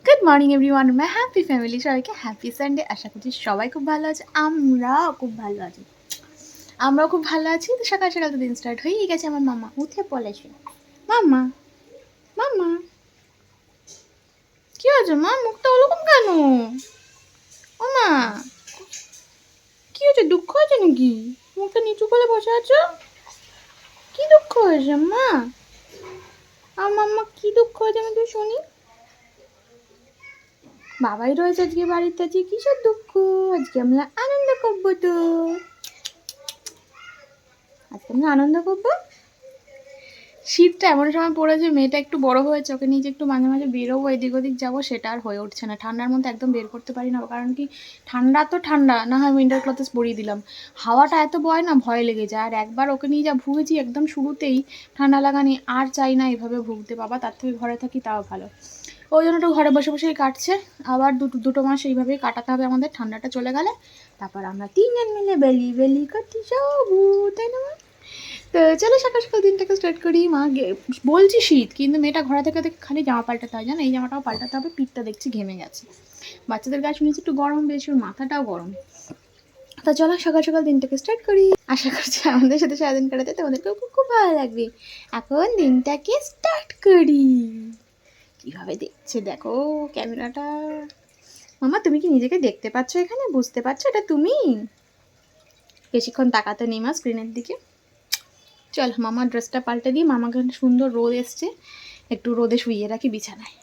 Good morning everyone, মাই happy family. সবাইকে happy Sunday. আশা করছি সবাই খুব ভালো আছে, আমরাও খুব ভালো আছি। তো সকাল সকাল তো দিন স্টার্ট হয়েই গেছে। আমার মামা উঠে পড়েছে। মাম্মা, মাম্মা, কি হয়েছে মা? মুখটা ওরকম কেন? ও মা, কি হয়েছে? দুঃখ হয়েছে নাকি? মুখটা নিচু করে বসে আছো, কি দুঃখ হয়েছে মা? আর মাম্মা কি দুঃখ হয়েছে আমি তো শুনি। বাবাই রয়েছে আজকে বাড়িতে, আজকে কিসের দুঃখ? আজকে আমরা আনন্দ করবো তো, আজকে আমরা আনন্দ করবো। শীতটা এমন সময় পড়েছে, মেয়েটা একটু বড় হয়েছে, ওকে নিয়ে যে একটু মাঝে মাঝে বেরোবো, এদিক ওদিক যাবো, সেটা আর হয়ে উঠছে না। ঠান্ডার মধ্যে একদম বের করতে পারি না, কারণ কি ঠান্ডা তো ঠান্ডা, না হয় উইন্টার ক্লথেস পরিয়ে দিলাম, হাওয়াটা এত বয় না, ভয় লেগে যায়। আর একবার ওকে নিয়ে যা ভুগেছি একদম শুরুতেই ঠান্ডা লাগানি, আর চাই না এভাবে ভুগতে। বাবা, তার থেকে ঘরে থাকি তাও ভালো। ওই জন্য একটু ঘরে বসে বসেই কাটছে। আবার দুটো মাস এইভাবেই কাটাতে হবে আমাদের, ঠান্ডাটা চলে গেলে তারপর আমরা তিনজন মিলে বেলি বেলি কাটি যাবো, তাই না? তো চলো সকাল সকাল দিনটাকে স্টার্ট করি। বলছি শীত, কিন্তু মেয়েটা ঘরে থেকে থেকে খালি জামা পাল্টাতে হয়, জানো? এই জামাটাও পাল্টাতে হবে, পিঠটা দেখছি ঘেমে গেছে। বাচ্চাদের গায়ে শুনেছি একটু গরম বেশি, ওর মাথাটাও গরম। তো চলো সকাল সকাল দিনটাকে স্টার্ট করি। আশা করছি আমাদের সাথে সারাদিন কাটাতে তোমাদেরকেও খুব খুব ভালো লাগবে। এখন দিনটাকে স্টার্ট করি। কীভাবে দেখছে দেখো ক্যামেরাটা। মামা, তুমি কি নিজেকে দেখতে পাচ্ছ এখানে? বুঝতে পারছো এটা তুমি? বেশিক্ষণ তাকাতে নেই মা স্ক্রিনের দিকে। চল মামার ড্রেসটা পাল্টে দিই, মামাকে সুন্দর রোদ এসছে, একটু রোদে শুইয়ে রাখি বিছানায়।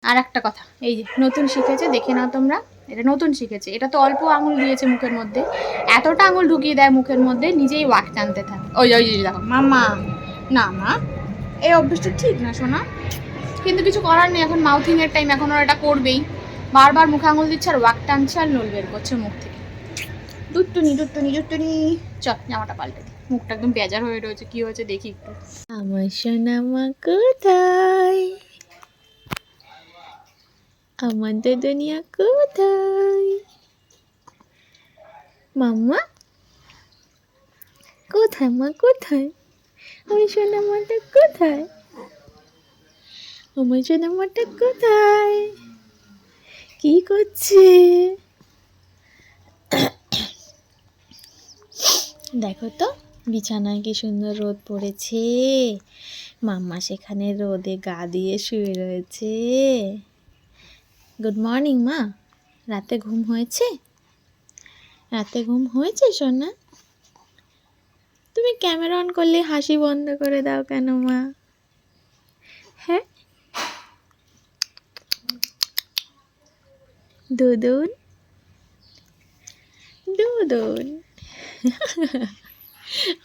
আর একটা কথা, এই যে নতুন শিখেছে, দেখে নাও তোমরা। এটা নতুন শিখেছে, এটা তো অল্প আঙুল দিয়েছে মুখের মধ্যে, এতটা আঙুল ঢুকিয়ে দেয় মুখের মধ্যে, নিজেই ওয়াক টানতে থাকে। ওই ওই যে দেখো মাম্মা, না মা, এই অভ্যাসটা ঠিক না শোনা, কিন্তু কিছু করার নেই, এখন মাউথিংয়ের টাইম, এখন ওরা এটা করবেই। বারবার মুখে আঙুল দিচ্ছে আর ওয়াক টানছে আর নোল বের করছে মুখ থেকে। দুটুনি দুটুনি দুটুনি। চল জামাটা পাল্টে দিই, মুখটা একদম বেজার হয়ে রয়েছে, কি হয়েছে দেখি একটু। আমার সোনামা কোথায়, আমাদের দুনিয়া কোথায়? মাম্মা কোথায়? মা কোথায়? আমার সোনামাটা কোথায়? আমার সোনামাটা কোথায়? কি করছে? দেখো তো বিছানায় কি সুন্দর রোদ পড়েছে, মাম্মা সেখানে রোদে গা দিয়ে শুয়ে রয়েছে। গুড মর্নিং মা, রাতে ঘুম হয়েছে? রাতে ঘুম হয়েছে সোনা? তুমি ক্যামেরা অন করলে হাসি বন্ধ করে দাও কেন মা? হ্যাঁ, দুদুন দুদুন,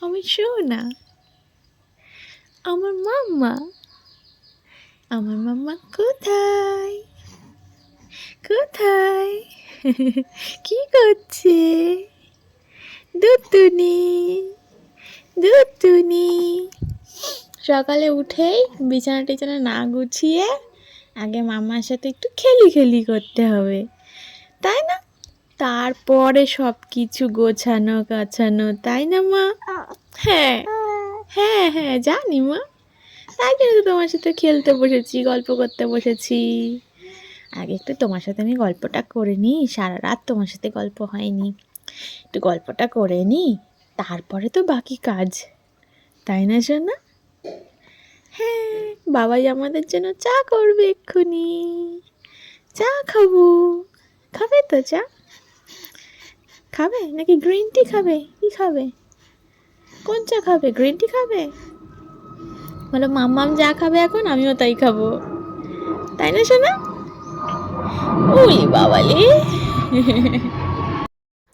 আমি সোনা, আমার মাম্মা, আমার মাম্মা কোথায়? কোথায়? কি করছে? দুতুনি দুতুনি। সকালে উঠেই বিছানা টিছানা না গুছিয়ে আগে মামার সাথে একটু খেলি খেলি করতে হবে, তাই না? তারপরে সব কিছু গোছানো গাছানো, তাই না মা? হ্যাঁ হ্যাঁ হ্যাঁ, জানি মা, তাই জন্য তো তোমার সাথে খেলতে বসেছি, গল্প করতে বসেছি। আগে একটু তোমার সাথে আমি গল্পটা করে নিই, সারা রাত তোমার সাথে গল্প হয়নি, একটু গল্পটা করে নিই, তারপরে তো বাকি কাজ, তাই না সোনা? হ্যাঁ, বাবাই আমাদের জন্য চা করবে এক্ষুনি, চা খাবো। খাবে তো চা? খাবে নাকি গ্রিন টি খাবে? কি খাবে? কোন চা খাবে? গ্রিন টি খাবে? বলো মাম্মাম যা খাবে এখন আমিও তাই খাবো, তাই না সোনা? ওই বাবালে।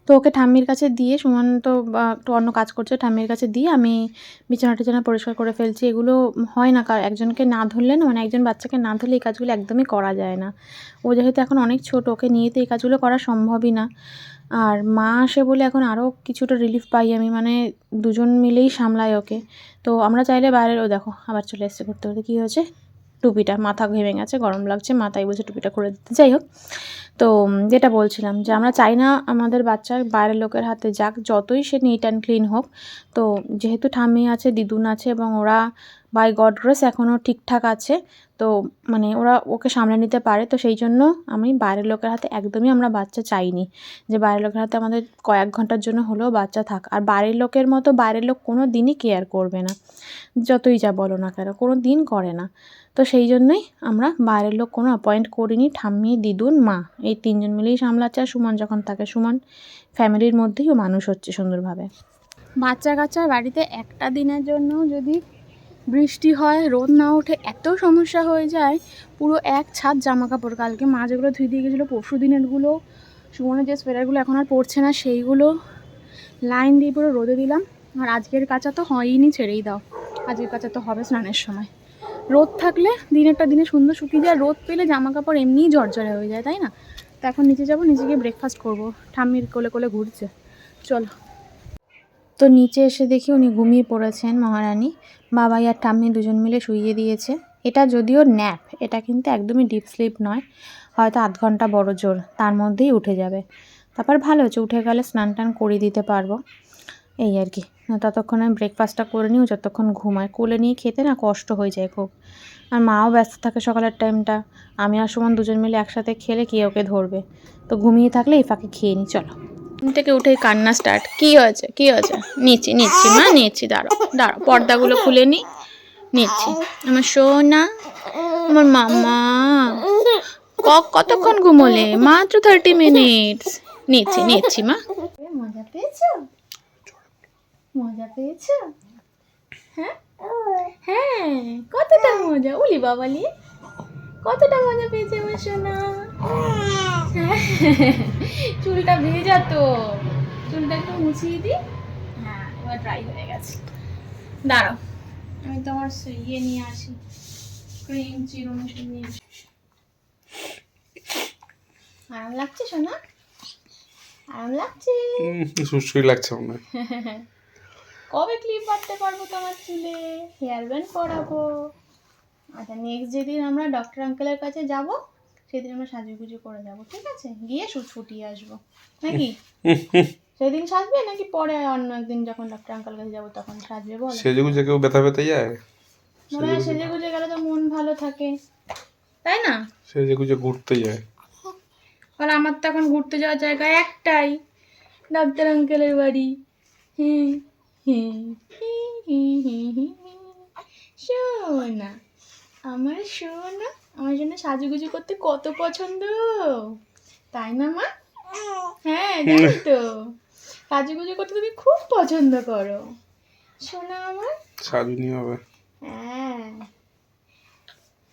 তো ওকে ঠাম্মির কাছে দিয়ে, সুমন তো একটু অন্য কাজ করছে, ঠাম্মির কাছে দিয়ে আমি বিছানা টিছানা পরিষ্কার করে ফেলছি। এগুলো হয় না, একজনকে না ধরলে না, মানে একজন বাচ্চাকে না ধরলে এই কাজগুলো একদমই করা যায় না। ও যেহেতু এখন অনেক ছোট, ওকে নিয়ে তো এই কাজগুলো করা সম্ভবই না। আর মা আসে বলে এখন আরও কিছুটা রিলিফ পাই আমি, মানে দুজন মিলেই সামলায় ওকে। তো আমরা চাইলে বাইরেও, দেখো আবার চলে এসছে ঘুরতে ঘুরতে। কী হয়েছে? টুপিটা, মাথা ঘেমে গেছে, গরম লাগছে, মাথায় বলছে টুপিটা করে দিতে। যাই হোক, তো যেটা বলছিলাম যে আমরা চাই না আমাদের বাচ্চা বাইরের লোকের হাতে যাক, যতই সে নিট অ্যান্ড ক্লিন হোক। তো যেহেতু ঠাম্মি আছে, দিদুন আছে, এবং ওরা বাই গড গ্রেস এখনও ঠিকঠাক আছে। তো মানে ওরা ওকে সামলে নিতে পারে। তো সেই জন্য আমি বাইরের লোকের হাতে একদমই আমরা বাচ্চা চাইনি, যে বাইরের লোকের হাতে আমাদের কয়েক ঘন্টার জন্য হলেও বাচ্চা থাক। আর বাড়ির লোকের মতো বাইরের লোক কোনো দিনই কেয়ার করবে না, যতই যা বলো না কেন, কোনো দিন করে না। তো সেই জন্যই আমরা বাইরের লোক কোনো অ্যাপয়েন্ট করিনি। ঠাম্মি, দিদুন, মা এই 3 জন মিলেই সামলাচ্ছে। আর সুমন যখন থাকে, সুমন ফ্যামিলির মধ্যেই ও মানুষ হচ্ছে সুন্দরভাবে। বাচ্চা কাচ্চার বাড়িতে একটা দিনের জন্য যদি বৃষ্টি হয়, রোদ না ওঠে, এত সমস্যা হয়ে যায়। পুরো এক ছাদ জামা কাপড়। কালকে মা যেগুলো ধুয়ে দিয়ে গেছিলো পরশু দিনেরগুলো, সুমনের যে সোয়েটারগুলো এখন আর পরছে না সেইগুলো লাইন দিয়ে পুরো রোদে দিলাম। আর আজকের কাঁচা তো হয়নি, ছেড়েই দাও। আজকের কাঁচা তো হবে স্নানের সময়। রোদ থাকলে দিনেরটা দিনে সুন্দর শুকিয়ে যায়, রোদ পেলে জামা কাপড় এমনিই ঝরঝরে হয়ে যায়, তাই না? তো এখন নিচে যাবো, নিচে গিয়ে ব্রেকফাস্ট করবো। ঠাম্মির কোলে কোলে ঘুরছে, চলো। তো নিচে এসে দেখি উনি ঘুমিয়ে পড়েছেন মহারানী। বাবাই আর ঠাম্মি দুজন মিলে শুইয়ে দিয়েছে। এটা যদিও ন্যাপ, এটা কিন্তু একদমই ডিপ স্লিপ নয়, হয়তো আধ ঘন্টা বড় জোর, তার মধ্যেই উঠে যাবে। তারপর ভালো হচ্ছে, উঠে গেলে স্নান টান করে দিতে পারবো, এই আর কি। ততক্ষণ আমি ব্রেকফাস্টটা করে নিও, যতক্ষণ ঘুমায়। কোলে নিয়ে খেতে না কষ্ট হয়ে যায় খুব। আর মাও ব্যস্ত থাকে সকালের টাইমটা, আমি আর সুমন দুজন মিলে একসাথে খেলে কে ওকে ধরবে। তো ঘুমিয়ে থাকলে এই ফাঁকে খেয়ে নিই, চলো। ঘুম থেকে উঠে কান্না স্টার্ট। কি হয়েছে, কি হয়েছে? নিচ্ছি মা, নিচ্ছি, দাঁড়াও দাঁড়াও, পর্দাগুলো খুলে নিচ্ছি। আমার সোনা, আমার মামা। কতক্ষণ ঘুমোলে? মাত্র 30 মিনিটস। নিচ্ছি মা। মজা পেয়েছো? মজা পেয়েছো? হ্যাঁ হ্যাঁ, কতটা মজা, উলি বাবালি, কতটা মজা পেয়েছে আমার সোনা। চুলটা ভেজা তো, চুলটা একটু মুছিয়ে দিই। হ্যাঁ, এবার ড্রাই হয়ে গেছে। দাঁড়াও, আমি তোমার ইয়ে নিয়ে আসি, ক্রিম চিরুন নিয়ে আসি। আরাম লাগছে সোনা? আরাম লাগছে? সুশ্রী লাগছে মনে হয়। কবে ক্লিপ বাঁধতে পারবো তোমার চুলে? হেয়ার ব্যান্ড পরাবো। আচ্ছা, নেক্সট যেদিন আমরা ডক্টর আঙ্কেলের কাছে যাব, সেদিন আমরা সাজুগুজু করে যাব, ঠিক আছে? গিয়ে শুট ফুটিয়ে আসবো নাকি? সেদিন সাজবে নাকি পরে অন্য একদিন যখন ডক্টর আঙ্কেল কাছে যাবো তখন সাজবে বলো? সেজেগুজে কেউ ব্যথা পেতে যায়? মনে হয় সেজেগুজে গেলে তো মন ভালো থাকে, তাই না? সেজেগুজে ঘুরতে যায়। আর আমার তো এখন ঘুরতে যাওয়ার জায়গা একটাই, ডাক্তার আঙ্কেলের বাড়ি। সোনা, আমার সোনা, আমার জন্য সাজুগুজু করতে কত পছন্দ, তাই না মা? হ্যাঁ, জানি তো, সাজুগুজু করতে তুমি খুব পছন্দ করো সোনা আমার। সাজুনি হবে। হ্যাঁ,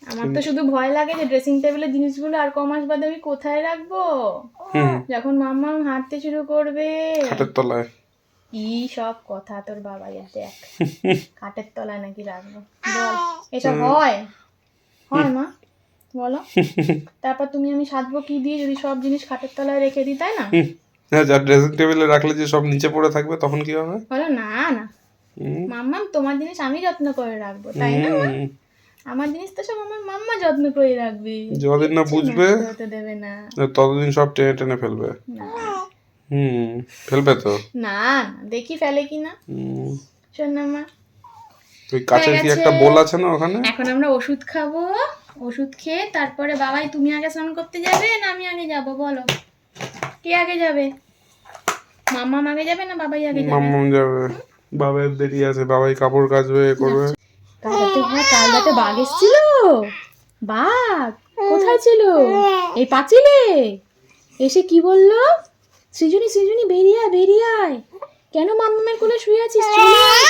আমার তো শুধু ভয় লাগে যে ড্রেসিং টেবিলের জিনিসগুলো আর কমাস বাদে আমি কোথায় রাখবো যখন মাম্মা হাঁটতে শুরু করবে। খাটের তলায়। কি সব কথা তোর বাবাইয়ের, দেখ খাটের তলায় নাকি রাখবো? বল, এটা হয়? হয় মা, বলো। তারপর তুমি আমি সাজবো কি দিয়ে যদি সব জিনিস খাটের তলায় রেখে দিই, তাই না? হ্যাঁ, যা ড্রেসিং টেবিলে রাখলে যে সব নিচে পড়ে থাকবে তখন কি হবে? বলো না না, মাম্মা তোমার জিনিস আমি যত্ন করে রাখবো, তাই না? আমার জিনিস তো সব আমার মাম্মা যত্ন করে রাখবে, যতদিন না বুঝবে হতে দেবে না, ততদিন সব টেনে টেনে ফেলবে। ফেলবে তো। না দেখি ফেলে কিনা। শোন না মা, তুই কাছের কি একটা বোল আছে না ওখানে? এখন আমরা ওষুধ খাবো, ওষুধ খেয়ে তারপরে বাবাই তুমি আগে স্নান করতে যাবে না আমি আগে যাব, বলো কে আগে যাবে? মাম্মা আগে যাবে না বাবাই আগে যাবে? মাম্মা যাবে, বাবার দেরি আছে, বাবাই কাপড় কাচবে, করবে। কাল রাতে বাঘ এসেছিল। বাঘ কোথায় ছিল? এই পাঁচিলে এসে কি বললো? সৃজনী বেরিয়ে আয়। কেন মাম্মামের কোলে শুয়ে আছিস?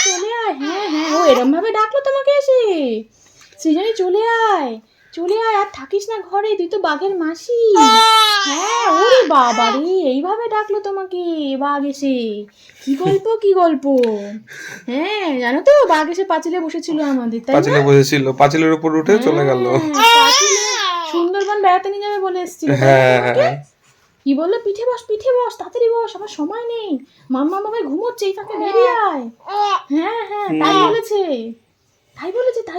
চলে আয়। হ্যাঁ হ্যাঁ, ও এরম ভাবে ডাকলো তোমাকে এসে? সৃজনী চলে আয় আর থাকিস না ঘরে, তুই তো বাঘের মাসি। হ্যাঁ, ওরে বাবা রে, এইভাবে ডাকলো তোমাকে বাঘ এসে? কি গল্প? হ্যাঁ, জানো তো বাঘ এসে পাঁচিলে বসেছিল আমাদের, তাই না? পাঁচিলে বসেছিল, পাঁচিলের উপর উঠে চলে গেল। পাঁচিলে সুন্দরবন বেড়াতে নিয়ে যাবে বলে এসেছিল। হ্যাঁ, কি বললো? পিঠে বস তাড়াতাড়ি বস, আমার সময় নেই, মাম্মা বাবাই ঘুমোচ্ছে, এই ফাঁকে বেরিয়ে আয়। হ্যাঁ হ্যাঁ, তাই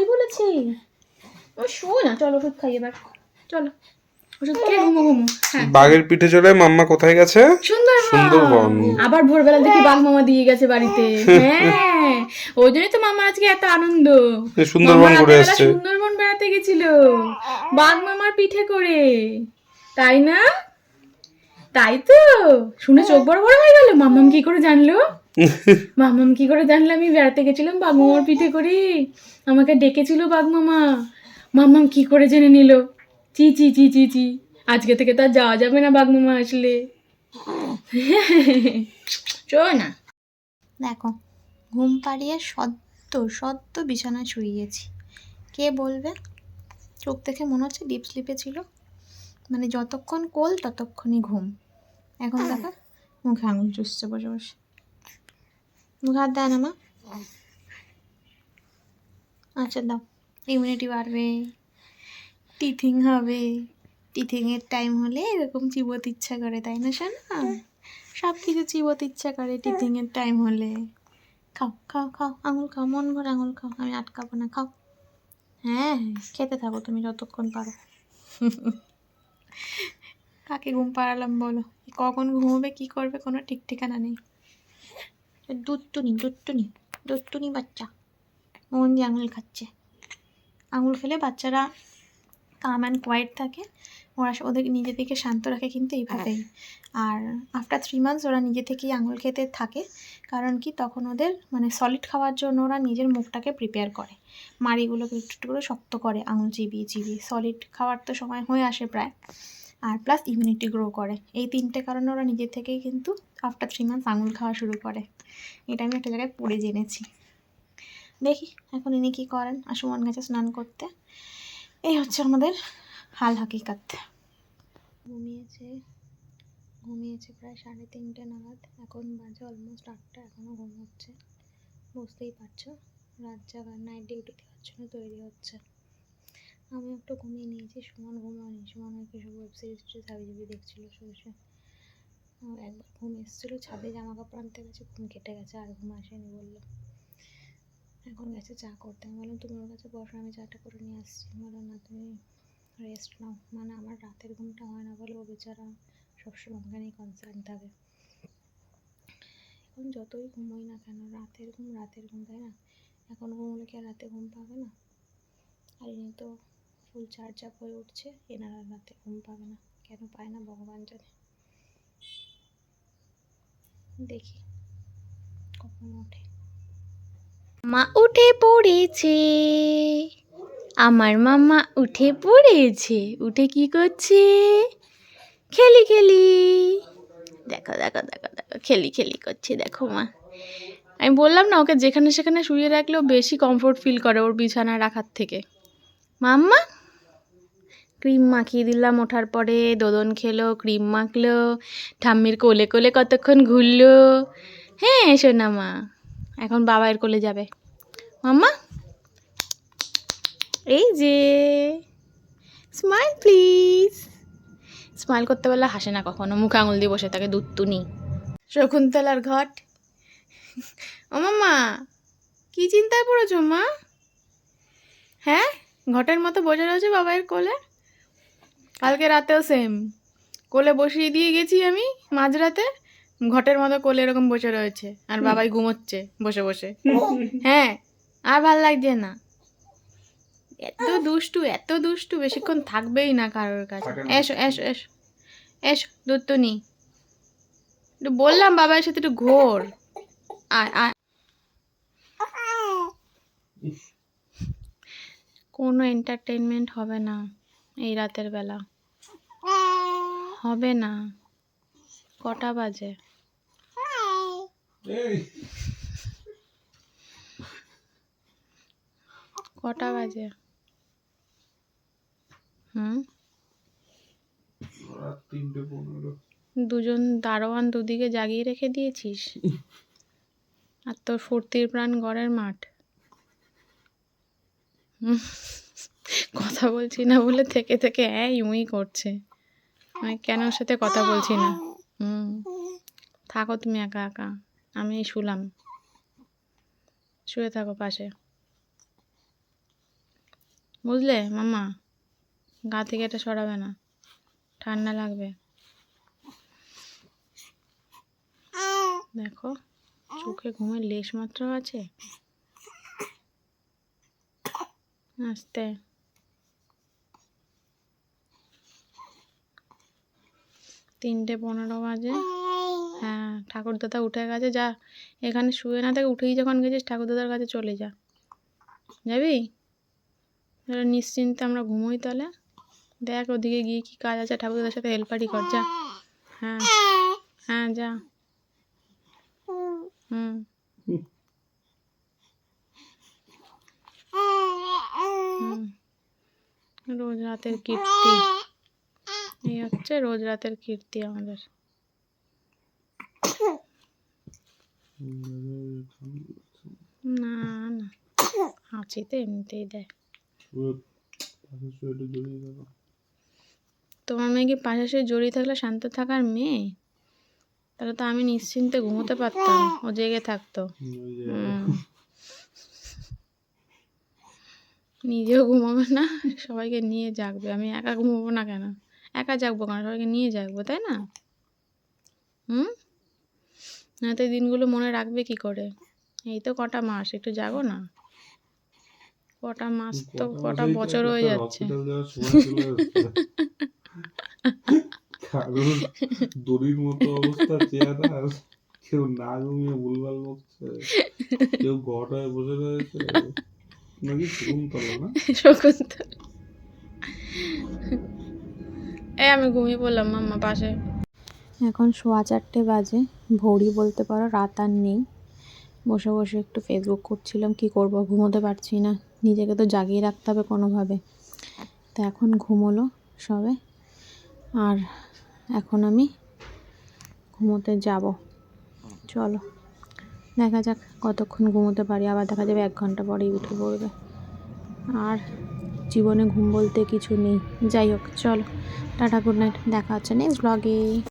বলেছে। ও শোন না, চলো ওষুধ খাই এবার, চলো। ওষুধ খেয়ে ঘুমো ঘুমো। হ্যাঁ বাঘের পিঠে চড়ে মাম্মা কোথায় গেছে? সুন্দরবন। আবার ভোরবেলা দেখি বাঘ মামা দিয়ে গেছে বাড়িতে। হ্যাঁ, ওই জন্যই তো মামা আজকে এত আনন্দ। সুন্দরবন মামা ঘুরে রাতের বেলা এসছে। সুন্দরবন বেড়াতে গেছিল বাঘ মামার পিঠে করে, তাই না? তাই তো, শুনে চোখ বড় বড় হয়ে গেল। মাম্মাম কি করে জানলো? মাম্মাম কি করে জানলো আমি বেড়াতে গেছিলাম বাঘ মামার পিঠে করে? আমাকে ডেকেছিল বাঘ মামা। মাম্মাম কি করে জেনে নিল? চি চি চি চি চি, আজকে থেকে তো আর যাওয়া যাবে না বাঘ মামা আসলে। চলো না। দেখো, ঘুম পাড়িয়ে সদ্য সদ্য বিছানায় শুইয়েছি। কে বলবে? চোখ দেখে মনে হচ্ছে ডিপ স্লিপে ছিল, মানে যতক্ষণ কোল ততক্ষণই ঘুম। এখন দেখো মুখে আঙুল চুষছে বসে বসে। মুখে হাত দেয় না মা? আচ্ছা দাও, ইমিউনিটি বাড়বে, টিথিং হবে। টিথিংয়ের টাইম হলে এরকম চিবোতে ইচ্ছা করে, তাই না শোনা? সব কিছু চিবোতে ইচ্ছা করে টিথিংয়ের টাইম হলে। খাও খাও খাও, আঙুল খাও, মন ভরে আঙুল খাও, আমি আটকাবো না, খাও। হ্যাঁ খেতে থাকো তুমি যতক্ষণ পারো। কাকে ঘুম পাড়ালাম বলো? কখন ঘুমোবে কি করবে কোনো ঠিক ঠিকানা নেই। দুধটুনি দুধটুনি দুধটুনি বাচ্চা মন দিয়ে আঙুল খাচ্ছে। আঙুল খেলে বাচ্চারা কাম অ্যান্ড কোয়াইট থাকে, ওরা ওদের নিজেদেরকে শান্ত রাখে কিন্তু এইভাবেই। আর আফটার 3 months ওরা নিজে থেকেই আঙুল খেতে থাকে, কারণ কি তখন ওদের মানে সলিড খাওয়ার জন্য ওরা নিজের মুখটাকে প্রিপেয়ার করে, মাড়িগুলোকে একটু করে শক্ত করে আঙুল চিবিয়ে চিবিয়ে। সলিড খাওয়ার তো সময় হয়ে আসে প্রায়, আর প্লাস ইমিউনিটি গ্রো করে। এই 3টে কারণে ওরা নিজে থেকেই কিন্তু আফটার 3 months আঙুল খাওয়া শুরু করে। এটা আমি একটা জায়গায় পড়ে জেনেছি। দেখি এখন ইনি কী করেন। সুমন গেছে স্নান করতে। এই হচ্ছে আমাদের হাল হাকিকাত। ঘুমিয়েছে ঘুমিয়েছে প্রায় 3:30 নাগাদ, এখন বাজে অলমোস্ট 8টা, এখনও ঘুম হচ্ছে। বুঝতেই পারছো রাত জাগা, নাইট ডিউটি দেওয়ার জন্য তৈরি হচ্ছে। আমি একটু ঘুমিয়ে নিয়েছি, সুমন ঘুমায়নি। সুমন আর কিছু ওয়েব সিরিজ হাবিজাবি দেখছিল শুয়ে। একবার ঘুম এসেছিলো, ছাদে জামা কাপড় আনতে গেছে, ঘুম কেটে গেছে, আর ঘুম আসেনি বললো। এখন গেছে চা করতে। আমি বললাম তুমি ওর কাছে বসো, আমি চাটা করে নিয়ে আসছি। বললাম না তুমি রেস্ট নাও। মানে আমার রাতের ঘুমটা হয় না বলে ও বেচারা সবসময় আমাকে নিয়ে কনসার্ন থাকে। এখন যতই ঘুমোই না কেন রাতের ঘুম, তাই না? এখন ঘুমোলে কি আর রাতে ঘুম পাবে না? আর ইনি তো ফুল চার্জ আপ হয়ে উঠছে, এনারা রাতে ঘুম পাবে না। কেন পায় না ভগবান জানে। দেখি কখন ওঠে। মা উঠে পড়েছে, আমার মামা উঠে পড়েছে। উঠে কি করছে? খেলি খেলি। দেখো দেখো দেখো দেখো, খেলি খেলি করছে দেখো মা। আমি বললাম না ওকে যেখানে সেখানে শুয়ে রাখলেও বেশি কমফোর্ট ফিল করে ওর বিছানায় রাখার থেকে। মাম্মা ক্রিম মাখিয়ে দিলাম, ওঠার পরে দোদন খেলো, ক্রিম মাখলো, ঠাম্মির কোলে কোলে কতক্ষণ ঘুরলো। হ্যাঁ সোনা মা, এখন বাবাইয়ের কোলে যাবে। মাম্মা এই যে স্মাইল প্লিজ। স্মাইল করতে বললে হাসে না কখনো, মুখে আঙুল দিয়ে বসে থাকে দুধটুনি। শকুন্তলার ঘট। ও মাম্মা কি চিন্তায় পড়েছো মা? হ্যাঁ ঘটের মতো বসে রয়েছে বাবাইয়ের কোলে। কালকে রাতেও সেম, কোলে বসিয়ে দিয়ে গেছি আমি মাঝরাতে, ঘটের মতো কোলে এরকম বসে রয়েছে, আর বাবাই ঘুমোচ্ছে বসে বসে। হ্যাঁ আর ভাল লাগছে না, এত দুষ্টু বেশিক্ষণ থাকবেই না কারোর কাছে। এসো এসো এসো এসো দুধটুনি, একটু বললাম বাবার সাথে একটু ঘোর। আয় আয়। কোনো এন্টারটেনমেন্ট হবে না এই রাতের বেলা, হবে না। কটা বাজে? কটা বাজে? দুজন দারোয়ান দুদিকে জাগিয়ে রেখে দিয়েছিস, আর তোর ফুর্তির প্রাণ ঘরের মাঠ। কথা বলছি না বলে থেকে থেকে ইউই করছে, আমি কেন ওর সাথে কথা বলছি না। থাকো তুমি একা একা, আমি শুলাম, শুয়ে থাকো পাশে, বুঝলে মাম্মা? গা থেকে এটা সরাবে না। ঠান্ডা লাগবে। দেখো চোখে ঘুমের লেশ মাত্র আছে। আস্তে। তিনটে 15 বাজে। হ্যাঁ ঠাকুরদাদা উঠে গেছে, যা এখানে শুয়ে না থেকে উঠেই যখন গেছিস ঠাকুরদাদার কাছে চলে যা। যাবি? নিশ্চিন্তে আমরা ঘুমোই তাহলে। দেখ ওদিকে গিয়ে কি কাজ আছে, ঠাকুরদাদার সাথে হেল্পারি কর যা। হ্যাঁ হ্যাঁ যা। হুম রোজ রাতের কীর্তি, এই হচ্ছে রোজ রাতের কীর্তি আমাদের। না না হাঁচি তো এমনিতেই দেয়। তোমার মেয়ে কি পাশে শুয়ে জড়িয়ে থাকলে শান্ত থাকার মেয়ে? তাহলে তো আমি নিশ্চিন্তে ঘুমোতে পারতাম, ও জেগে থাকতো। নিজেও ঘুমাবে না, সবাইকে নিয়ে জাগবে। আমি একা ঘুমাবো না কেন? একা জাগবো কেন, সবাইকে নিয়ে জাগবো, তাই না? না তো এই দিনগুলো মনে রাখবে কি করে? এই তো কটা মাস, একটু জাগো না। কটা মাস তো কটা বছর হয়ে যাচ্ছে। দড়ির মতো অবস্থা, চেহারা, কেউ না ঘুমিয়ে ভুলভাল বকছে, কেউ ঘট হয়ে বসে রয়েছে নাকি শকুন্তলা না? শকুন্তলা। আমি ঘুমিয়ে পড়লাম মাম্মা পাশে। এখন 4:15 বাজে, ভোরই বলতে পারো, রাত আর নেই। বসে বসে একটু ফেসবুক করছিলাম, কি করব, ঘুমোতে পারছি না, নিজেকে তো জাগিয়ে রাখতে হবে কোনোভাবে। তো এখন ঘুমোলো সবে, আর এখন আমি ঘুমোতে যাব। চলো দেখা যাক কতক্ষণ ঘুমোতে পারি, আবার দেখা যাবে 1 ঘন্টা পরেই উঠে পড়বে। আর জীবনে ঘুম বলতে কিছু নেই। যাই হোক চলো, টাটা, গুড নাইট, দেখা হচ্ছে নেক্সট ব্লগে।